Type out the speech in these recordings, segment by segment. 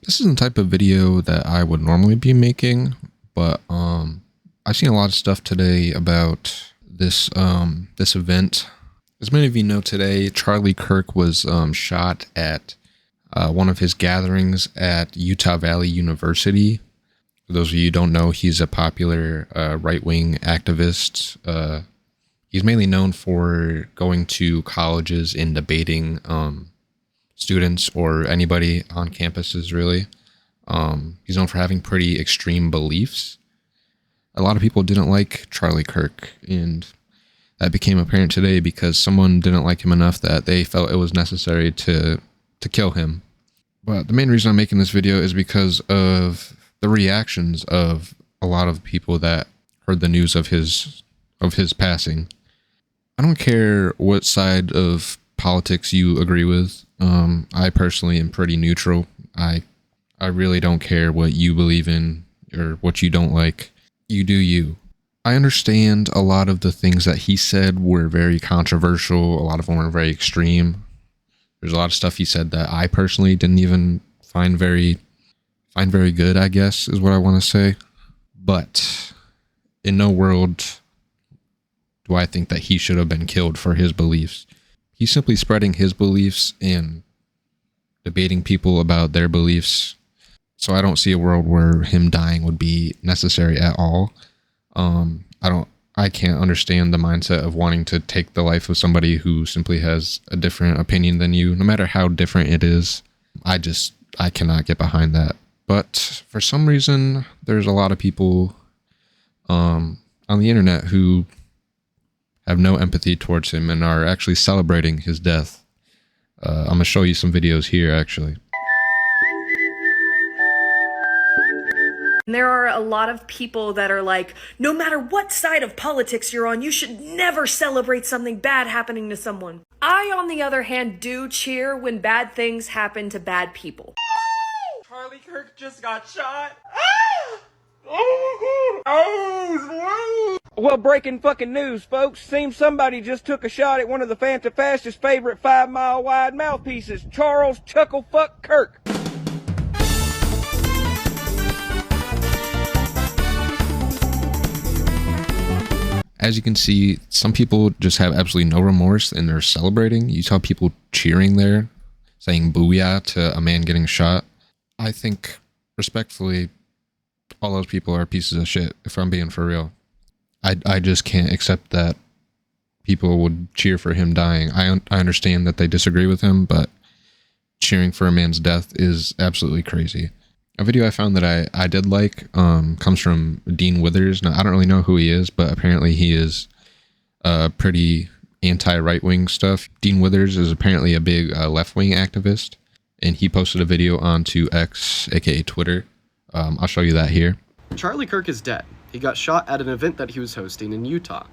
This isn't the type of video that I would normally be making, but I've seen a lot of stuff today about this event. As many of you know, today Charlie Kirk was shot at one of his gatherings at Utah Valley University. For those of you who don't know, he's a popular right-wing activist. He's mainly known for going to colleges and debating students or anybody on campuses, really. He's known for having pretty extreme beliefs. A lot of people didn't like Charlie Kirk, and that became apparent today because someone didn't like him enough that they felt it was necessary to kill him. But the main reason I'm making this video is because of the reactions of a lot of people that heard the news of his passing. I don't care what side of politics you agree with. I personally am pretty neutral. I really don't care what you believe in or what you don't like. You do you. I understand a lot of the things that he said were very controversial. A lot of them were very extreme. There's a lot of stuff he said that I personally didn't even find very good, I guess, is what I want to say. But in no world do I think that he should have been killed for his beliefs. He's simply spreading his beliefs and debating people about their beliefs. So I don't see a world where him dying would be necessary at all. I can't understand the mindset of wanting to take the life of somebody who simply has a different opinion than you, no matter how different it is. I cannot get behind that. But for some reason, there's a lot of people on the internet who have no empathy towards him and are actually celebrating his death. I'm going to show you some videos here, actually. And there are a lot of people that are like, no matter what side of politics you're on, you should never celebrate something bad happening to someone. I, on the other hand, do cheer when bad things happen to bad people. Charlie Kirk just got shot. Oh, well, breaking fucking news, folks. Seems somebody just took a shot at one of the Fantafast's favorite 5-mile wide mouthpieces, Charles Chucklefuck Kirk. As you can see, some people just have absolutely no remorse and they're celebrating. You saw people cheering there, saying booyah to a man getting shot. I think, respectfully, all those people are pieces of shit, if I'm being for real. I just can't accept that people would cheer for him dying. I understand that they disagree with him, but cheering for a man's death is absolutely crazy. A video I found that I did like comes from Dean Withers. Now, I don't really know who he is, but apparently he is pretty anti-right-wing stuff. Dean Withers is apparently a big left-wing activist, and he posted a video onto X, aka Twitter. I'll show you that here. Charlie Kirk is dead. He got shot at an event that he was hosting in Utah.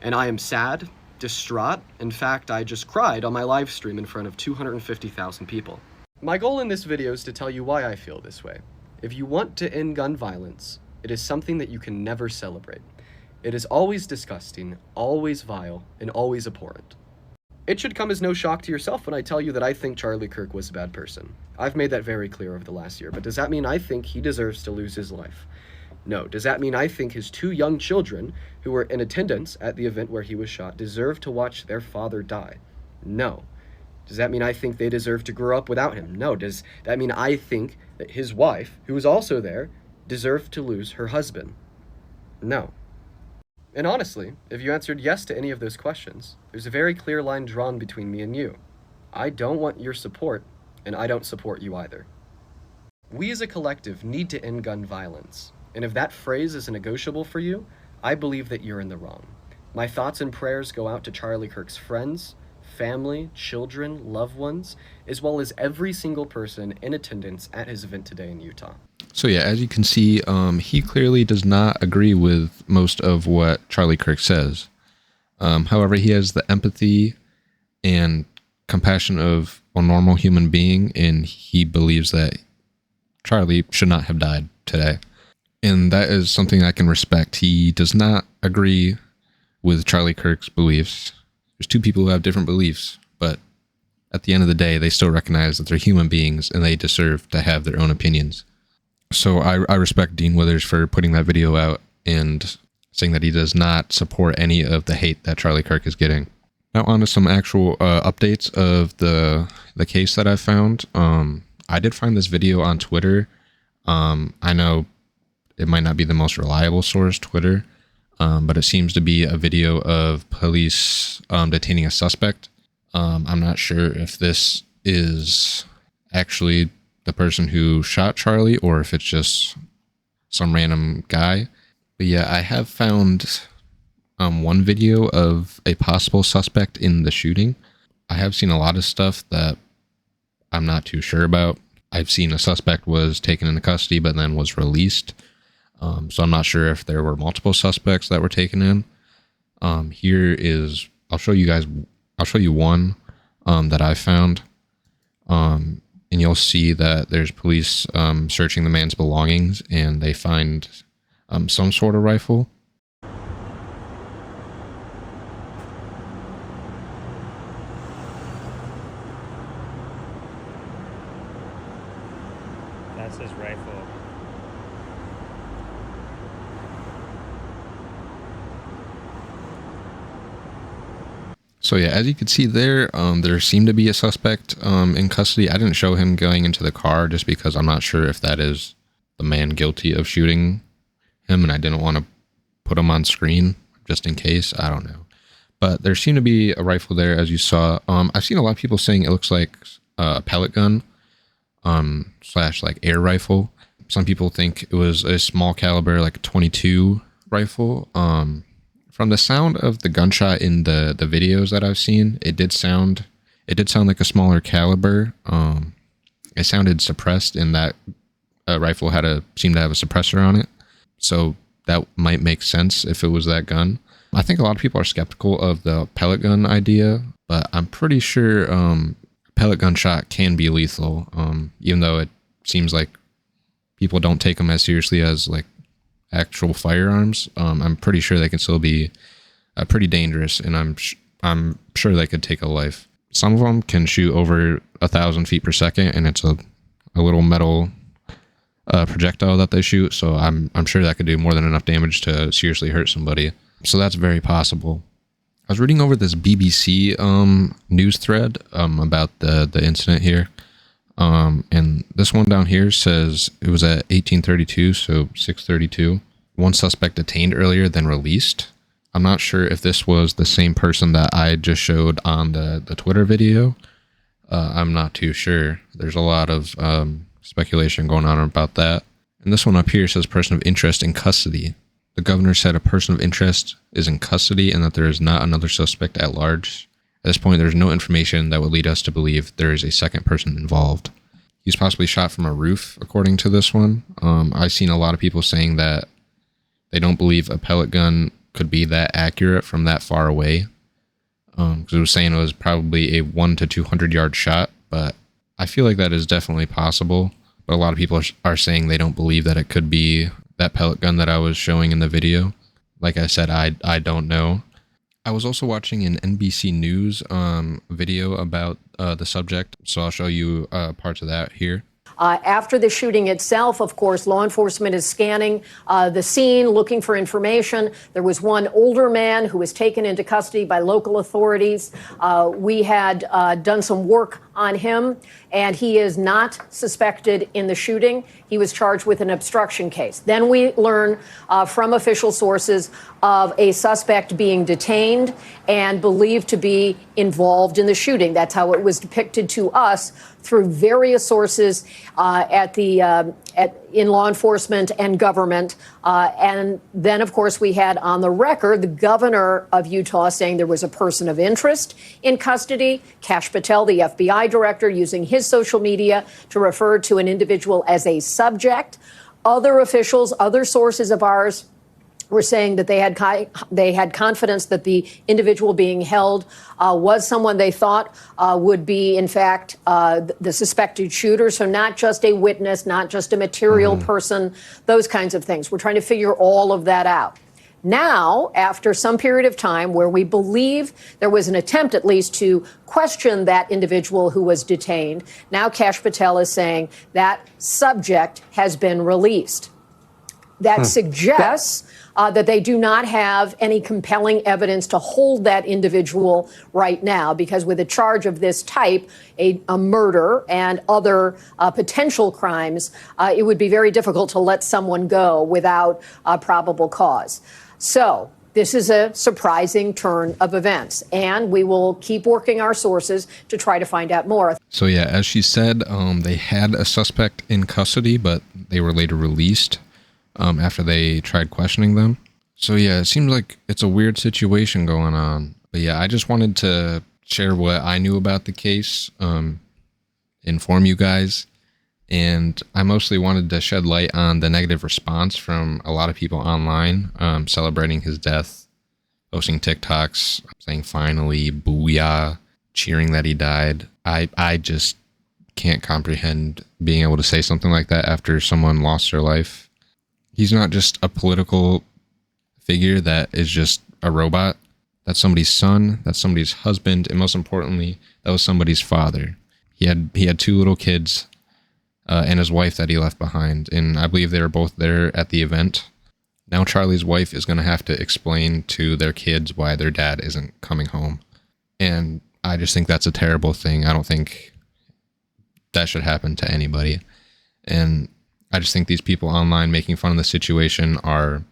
And I am sad, distraught. In fact, I just cried on my live stream in front of 250,000 people. My goal in this video is to tell you why I feel this way. If you want to end gun violence, it is something that you can never celebrate. It is always disgusting, always vile, and always abhorrent. It should come as no shock to yourself when I tell you that I think Charlie Kirk was a bad person. I've made that very clear over the last year, but does that mean I think he deserves to lose his life? No. Does that mean I think his 2 young children, who were in attendance at the event where he was shot, deserve to watch their father die? No. Does that mean I think they deserve to grow up without him? No. Does that mean I think that his wife, who was also there, deserved to lose her husband? No. And honestly, if you answered yes to any of those questions, there's a very clear line drawn between me and you. I don't want your support, and I don't support you either. We as a collective need to end gun violence, and if that phrase is negotiable for you, I believe that you're in the wrong. My thoughts and prayers go out to Charlie Kirk's friends, family, children, loved ones, as well as every single person in attendance at his event today in Utah. So yeah, as you can see, he clearly does not agree with most of what Charlie Kirk says. However, he has the empathy and compassion of a normal human being, and he believes that Charlie should not have died today. And that is something I can respect. He does not agree with Charlie Kirk's beliefs. There's 2 people who have different beliefs, but at the end of the day, they still recognize that they're human beings and they deserve to have their own opinions. So I respect Dean Withers for putting that video out and saying that he does not support any of the hate that Charlie Kirk is getting. Now on to some actual updates of the case that I found. I did find this video on Twitter. I know it might not be the most reliable source, Twitter, but it seems to be a video of police detaining a suspect. I'm not sure if this is actually the person who shot Charlie or if it's just some random guy. But yeah, I have found one video of a possible suspect in the shooting. I have seen a lot of stuff that I'm not too sure about. I've seen a suspect was taken into custody but then was released. So I'm not sure if there were multiple suspects that were taken in. Here is, I'll show you one that I found. And you'll see that there's police searching the man's belongings and they find some sort of rifle. That's his rifle. So yeah, as you can see there, there seemed to be a suspect in custody. I didn't show him going into the car just because I'm not sure if that is the man guilty of shooting him, and I didn't want to put him on screen just in case. I don't know. But there seemed to be a rifle there, as you saw. I've seen a lot of people saying it looks like a pellet gun slash like air rifle. Some people think it was a small caliber, like a 22 rifle. From the sound of the gunshot in the videos that I've seen, it did sound like a smaller caliber. It sounded suppressed, and that rifle seemed to have a suppressor on it. So that might make sense if it was that gun. I think a lot of people are skeptical of the pellet gun idea, but I'm pretty sure pellet gun shot can be lethal, even though it seems like people don't take them as seriously as like actual firearms. I'm pretty sure they can still be pretty dangerous, and I'm sure they could take a life. Some of them can shoot over 1,000 feet per second, and it's a little metal projectile that they shoot. So I'm sure that could do more than enough damage to seriously hurt somebody. So that's very possible. I was reading over this BBC news thread about the incident here. And this one down here says it was at 1832, so 6:32. One suspect detained earlier than released. I'm not sure if this was the same person that I just showed on the Twitter video. I'm not too sure. There's a lot of speculation going on about that. And this one up here says person of interest in custody. The governor said a person of interest is in custody and that there is not another suspect at large. At this point, there's no information that would lead us to believe there is a second person involved. He's possibly shot from a roof, according to this one. I've seen a lot of people saying that they don't believe a pellet gun could be that accurate from that far away. Because it was saying it was probably a 100 to 200 yard shot, but I feel like that is definitely possible. But a lot of people are saying they don't believe that it could be that pellet gun that I was showing in the video. Like I said, I don't know. I was also watching an NBC News video about the subject, so I'll show you parts of that here. After the shooting itself, of course, law enforcement is scanning the scene, looking for information. There was one older man who was taken into custody by local authorities. We had done some work on him, and he is not suspected in the shooting. He was charged with an obstruction case. Then we learn from official sources of a suspect being detained and believed to be involved in the shooting. That's how it was depicted to us through various sources in law enforcement and government. And then, of course, we had on the record the governor of Utah saying there was a person of interest in custody. Kash Patel, the FBI director, using his social media to refer to an individual as a subject. Other officials, other sources of ours were saying that they had confidence that the individual being held was someone they thought would be, in fact, the suspected shooter. So not just a witness, not just a material person, those kinds of things. We're trying to figure all of that out. Now, after some period of time where we believe there was an attempt at least to question that individual who was detained, now Kash Patel is saying that subject has been released. That suggests that they do not have any compelling evidence to hold that individual right now, because with a charge of this type, a murder and other potential crimes, it would be very difficult to let someone go without probable cause. So this is a surprising turn of events, and we will keep working our sources to try to find out more. So yeah, as she said, they had a suspect in custody, but they were later released after they tried questioning them. So yeah, it seems like it's a weird situation going on. But yeah, I just wanted to share what I knew about the case, inform you guys. And I mostly wanted to shed light on the negative response from a lot of people online, celebrating his death, posting TikToks, saying finally, booyah, cheering that he died. I just can't comprehend being able to say something like that after someone lost their life. He's not just a political figure that is just a robot. That's somebody's son, that's somebody's husband, and most importantly, that was somebody's father. He had two little kids, and his wife that he left behind, and I believe they were both there at the event. Now Charlie's wife is going to have to explain to their kids why their dad isn't coming home. And I just think that's a terrible thing. I don't think that should happen to anybody. And I just think these people online making fun of the situation are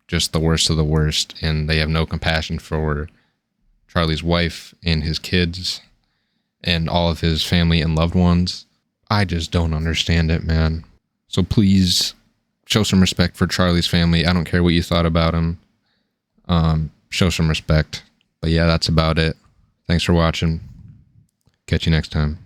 just the worst of the worst, and they have no compassion for Charlie's wife and his kids and all of his family and loved ones. I just don't understand it, man. So please show some respect for Charlie's family. I don't care what you thought about him. Show some respect. But yeah, that's about it. Thanks for watching. Catch you next time.